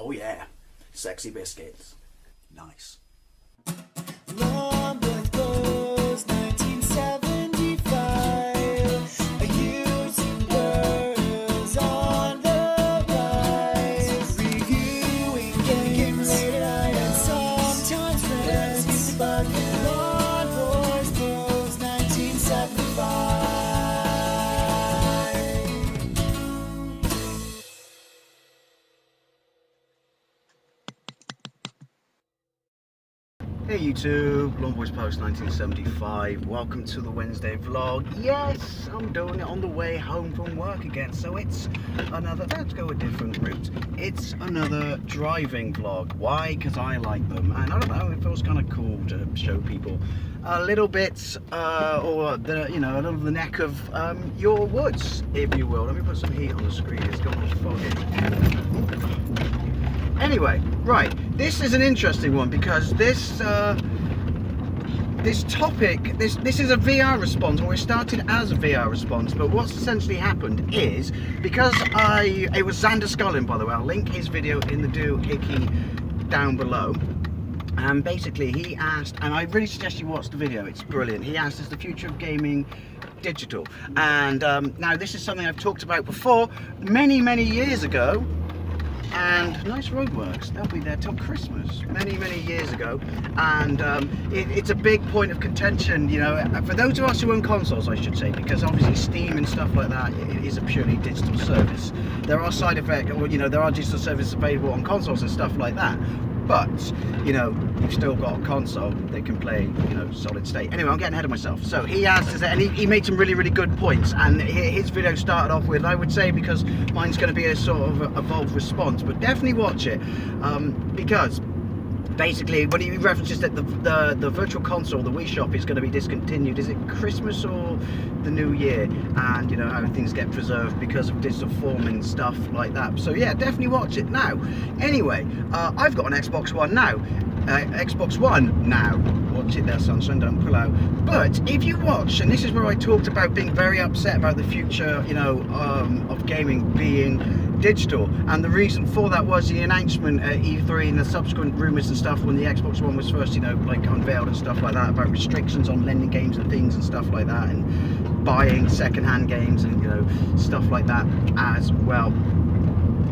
Oh yeah, sexy biscuits. Nice. Long before 1975, using girls on the rise, reviewing games late at night and sometimes friends, but Law Boys Bros 1975. Hey YouTube, Long Boys Post 1975. Welcome to the Wednesday vlog. Yes, I'm doing it on the way home from work again. So it's another, let's go a different route. It's another driving vlog. Why? Because I like them. And I don't know, it feels kind of cool to show people a little bit, or the, you know, a little of the neck of your woods, if you will. Let me put some heat on the screen. It's got much foggy. Anyway, right, this is an interesting one because this topic, this is a VR response, or it started as a VR response, but what's essentially happened is, because it was Xander Skullion, by the way, I'll link his video in the doohickey down below, and basically he asked, and I really suggest you watch the video, it's brilliant, he asked, is the future of gaming digital? And now this is something I've talked about before, many years ago. And nice roadworks, they'll be there till Christmas, many years ago, and it's a big point of contention, you know, for those of us who own consoles, I should say, because obviously Steam and stuff like that is a purely digital service. There are side effects, or you know, there are digital services available on consoles and stuff like that, but you know, you've still got a console that can play, you know, solid state. Anyway, I'm getting ahead of myself. So he asked, and he made some really good points, and his video started off with, I would say, because mine's going to be a sort of evolved response, but definitely watch it, because basically when he references that the virtual console, the Wii Shop, is going to be discontinued, is it Christmas or the New Year, and you know how things get preserved because of digital form and stuff like that. So yeah, definitely watch it. Now anyway, I've got an Xbox One now, watch it there, sunshine, don't pull out. But if you watch, and this is where I talked about being very upset about the future, you know, of gaming being digital, and the reason for that was the announcement at E3 and the subsequent rumours and stuff when the Xbox One was first, you know, like unveiled and stuff like that, about restrictions on lending games and things and stuff like that, and buying second-hand games and, you know, stuff like that as well.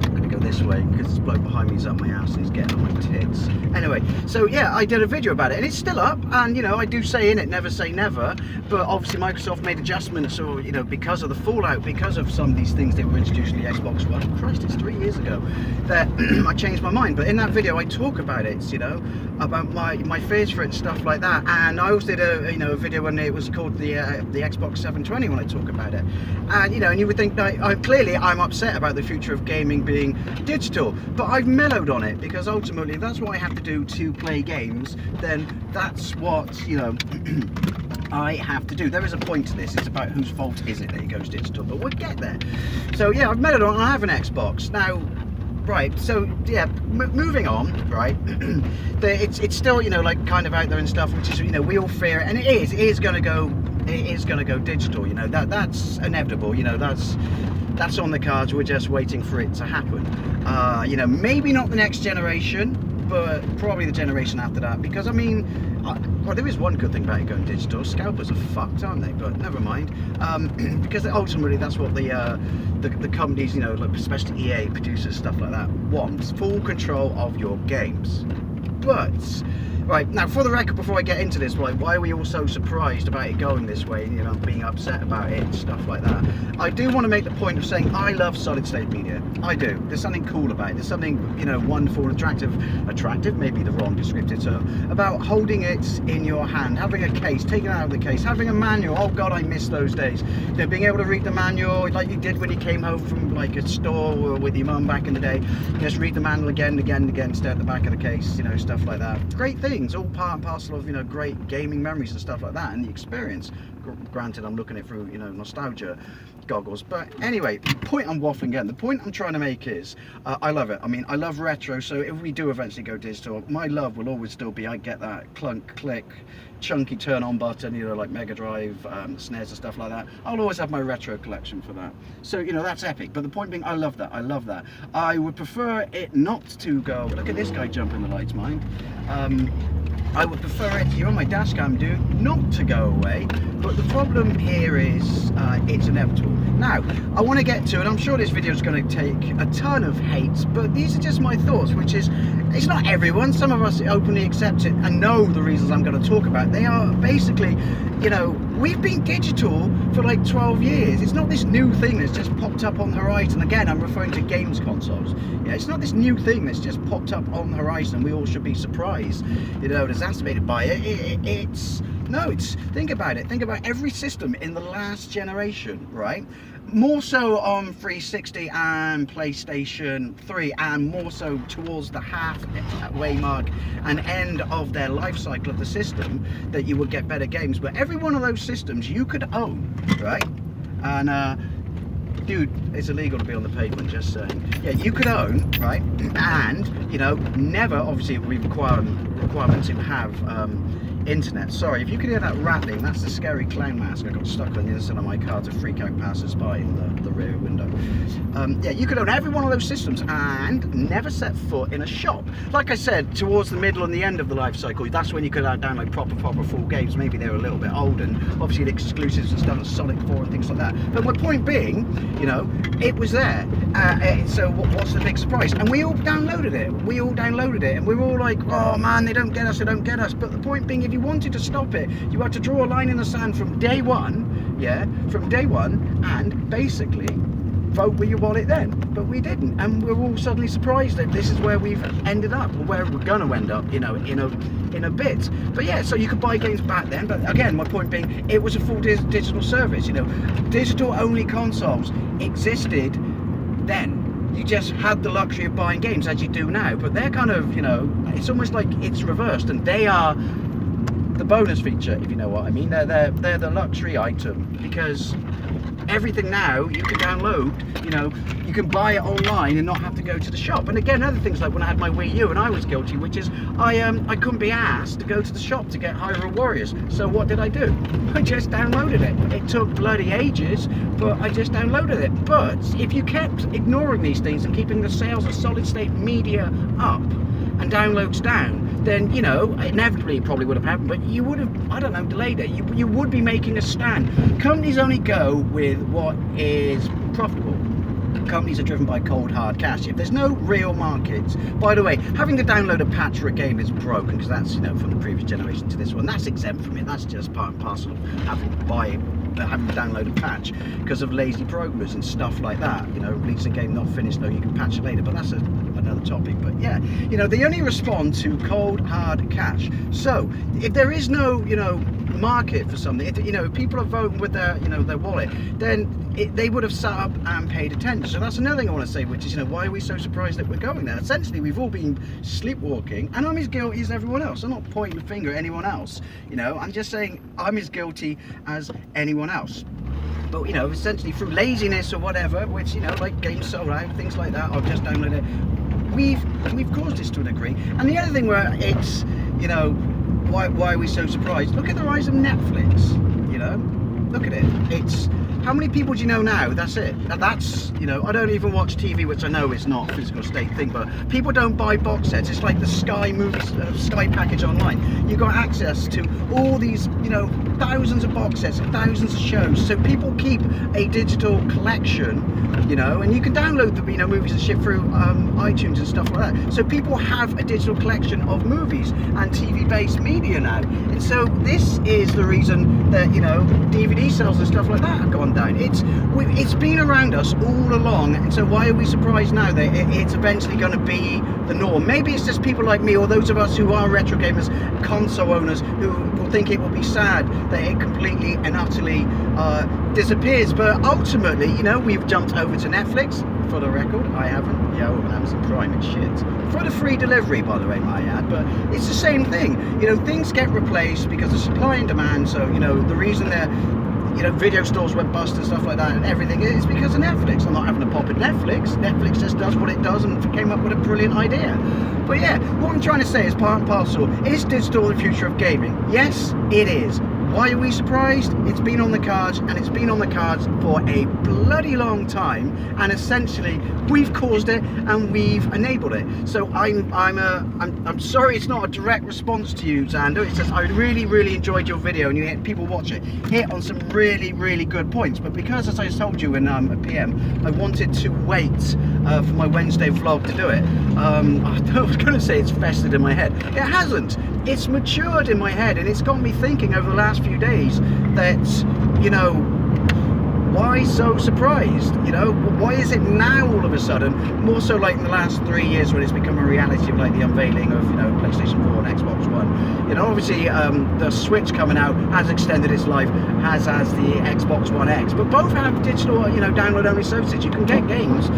I'm gonna go this way because this bloke behind me is up my ass and he's getting on my tits. Anyway, so yeah, I did a video about it and it's still up, and you know, I do say in it, never say never, but obviously Microsoft made adjustments, or you know, because of the fallout, because of some of these things that were introduced in the Xbox One. Christ, it's 3 years ago that I changed my mind. But in that video I talk about it, you know, about my fears for it and stuff like that. And I also did a, you know, a video when it was called the Xbox 720, when I talk about it. And you know, and you would think that I'm upset about the future of gaming being digital, but I've mellowed on it, because ultimately if that's what I have to do to play games, then that's what, you know, I have to do. There is a point to this. It's about whose fault is it that it goes digital, but we'll get there. So yeah, I've mellowed on, and I have an Xbox now. Right, so yeah, moving on, right, it's still, you know, like kind of out there and stuff, which is, you know, we all fear it, and it is going to go digital, you know, that's inevitable, you know, that's on the cards. We're just waiting for it to happen. You know, maybe not the next generation, but probably the generation after that, because I mean, well, there is one good thing about it going digital. Scalpers are fucked, aren't they? But never mind, because ultimately that's what the companies, you know, like especially EA, producers, stuff like that, want full control of your games. But right, now for the record, before I get into this, like, why are we all so surprised about it going this way, you know, being upset about it and stuff like that, I do want to make the point of saying I love solid state media. I do. There's something cool about it. There's something, you know, wonderful, attractive, maybe the wrong descriptive term, about holding it in your hand, having a case, taking it out of the case, having a manual. Oh God, I miss those days. You know, being able to read the manual like you did when you came home from like a store or with your mum back in the day. Just read the manual again, stare at the back of the case, you know, stuff like that. Great things, all part and parcel of, you know, great gaming memories and stuff like that, and the experience. granted, I'm looking at it through, you know, nostalgia goggles. But anyway, the point I'm waffling again. The point I'm trying to make is, I love it. I mean, I love retro. So if we do eventually go digital, my love will always still be, I get that clunk, click, chunky turn on button, you know, like Mega Drive, SNES and stuff like that. I'll always have my retro collection for that. So, you know, that's epic. But the point being, I love that. I love that. I would prefer it not to go. Look at this guy jumping the lights, mind. I would prefer it, you're on my dash cam, dude, not to go away. But the problem here is it's inevitable. Now, I want to get to it. I'm sure this video is going to take a ton of hate, but these are just my thoughts, which is, it's not everyone. Some of us openly accept it and know the reasons I'm going to talk about. They are basically, you know, we've been digital for like 12 years. It's not this new thing that's just popped up on the horizon. Again, I'm referring to games consoles. Yeah, it's not this new thing that's just popped up on the horizon. We all should be surprised, you know, exacerbated by it. It's, think about it. Think about every system in the last generation, right? More so on 360 and PlayStation 3, and more so towards the halfway mark and end of their life cycle of the system, that you would get better games. But every one of those systems you could own, right? And dude, it's illegal to be on the pavement, just saying. Yeah, you could own, right? And, you know, never, obviously, we requirement to have internet. Sorry, if you can hear that rattling, that's the scary clown mask I got stuck on the inside of my car to freak out passers-by in the rear window. Yeah, you could own every one of those systems and never set foot in a shop. Like I said, towards the middle and the end of the life cycle, that's when you could download proper full games. Maybe they were a little bit old, and obviously the exclusives and stuff, like Sonic 4 and things like that. But my point being, you know, it was there. So what's the big surprise? And we all downloaded it. And we were all like, oh man, they don't get us. But the point being, if you wanted to stop it, you had to draw a line in the sand from day one, yeah, and basically vote with your wallet then. But we didn't, and we're all suddenly surprised that this is where we've ended up, or where we're going to end up, you know, in a bit. But yeah, so you could buy games back then, but again, my point being, it was a full digital service. You know, digital only consoles existed then. You just had the luxury of buying games as you do now, but they're kind of, you know, it's almost like it's reversed, and they are the bonus feature, if you know what I mean. They're the luxury item, because everything now you can download, you know, you can buy it online and not have to go to the shop. And again, other things like when I had my Wii U, and I was guilty, which is I couldn't be asked to go to the shop to get Hyrule Warriors. So what did I do? I just downloaded it. It took bloody ages, but I just downloaded it. But if you kept ignoring these things and keeping the sales of solid state media up and downloads down, then, you know, inevitably it probably would have happened, but you would have, I don't know, delayed it. You would be making a stand. Companies only go with what is profitable. Companies are driven by cold hard cash. If there's no real markets, by the way, having to download a patch for a game is broken, because that's, you know, from the previous generation to this one, that's exempt from it. That's just part and parcel of having to download a patch because of lazy programmers and stuff like that. You know, release a game not finished, no, you can patch it later, but that's another topic. But yeah, you know, they only respond to cold hard cash. So if there is no, you know, market for something, if, you know, if people are voting with their, you know, their wallet, then they would have sat up and paid attention. So that's another thing I want to say, which is, you know, why are we so surprised that we're going there? Essentially, we've all been sleepwalking, and I'm as guilty as everyone else. I'm not pointing the finger at anyone else, you know, I'm just saying I'm as guilty as anyone else. But, you know, essentially through laziness or whatever, which, you know, like games sold out, things like that, I've just downloaded it, we've caused this to a degree. And the other thing where it's, you know, why are we so surprised? Look at the rise of Netflix, you know, look at it. It's, how many people do you know now? That's it. That's, you know, I don't even watch TV, which I know is not a physical state thing, but people don't buy box sets. It's like the Sky movies, Sky package online. You got access to all these, you know, thousands of box sets, thousands of shows. So people keep a digital collection, you know, and you can download the, you know, movies and shit through iTunes and stuff like that. So people have a digital collection of movies and TV-based media now. And so this is the reason that, you know, DVD sales and stuff like that have gone down. It's been around us all along, and so why are we surprised now that it's eventually going to be the norm? Maybe it's just people like me, or those of us who are retro gamers, console owners, who will think it will be sad that it completely and utterly disappears. But ultimately, you know, we've jumped over to Netflix. for the record. I haven't. Yeah, over on Amazon Prime, it's shit. For the free delivery, by the way, might add. But it's the same thing. You know, things get replaced because of supply and demand. So, you know, the reason they're, you know, video stores went bust and stuff like that and everything is because of Netflix. I'm not having a pop at Netflix. Netflix just does what it does and came up with a brilliant idea. But yeah, what I'm trying to say is part and parcel. Is digital the future of gaming? Yes, it is. Why are we surprised? It's been on the cards, and it's been on the cards for a bloody long time, and essentially we've caused it and we've enabled it. So I'm sorry it's not a direct response to you, Xander. It's just I really enjoyed your video, and you hit, people watch it, hit on some really good points. But because, as I told you in a PM, I wanted to wait for my Wednesday vlog to do it. I was going to say it's festered in my head. It hasn't. It's matured in my head, and it's got me thinking over the last few days that, you know, why so surprised? You know, why is it now all of a sudden, more so like in the last 3 years when it's become a reality of like the unveiling of, you know, PlayStation 4 and Xbox One. You know, obviously the Switch coming out has extended its life, as has the Xbox One X, but both have digital, you know, download only services. You can get games,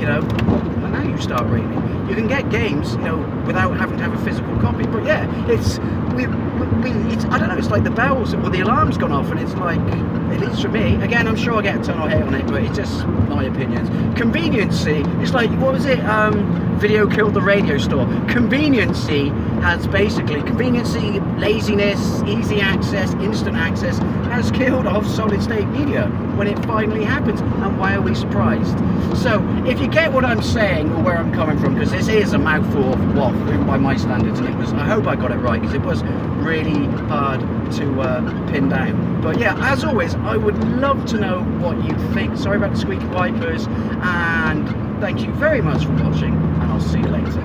you know, and now you start reading. You can get games, you know, without having to have a physical copy. But yeah, it's I don't know, it's like the bells or the alarm's gone off, and it's like, at least for me, again, I'm sure I'll get a ton of hate on it, but it's just my opinions. Conveniency, it's like, what was it, video killed the radio store. Conveniency has basically, conveniency, laziness, easy access, instant access has killed off solid state media when it finally happens. And why are we surprised? So if you get what I'm saying or where I'm coming from, because this is a mouthful of waffle by my standards, and it was, I hope I got it right, because it was really hard to pin down. But yeah, as always, I would love to know what you think. Sorry about the squeaky wipers, and thank you very much for watching, and I'll see you later.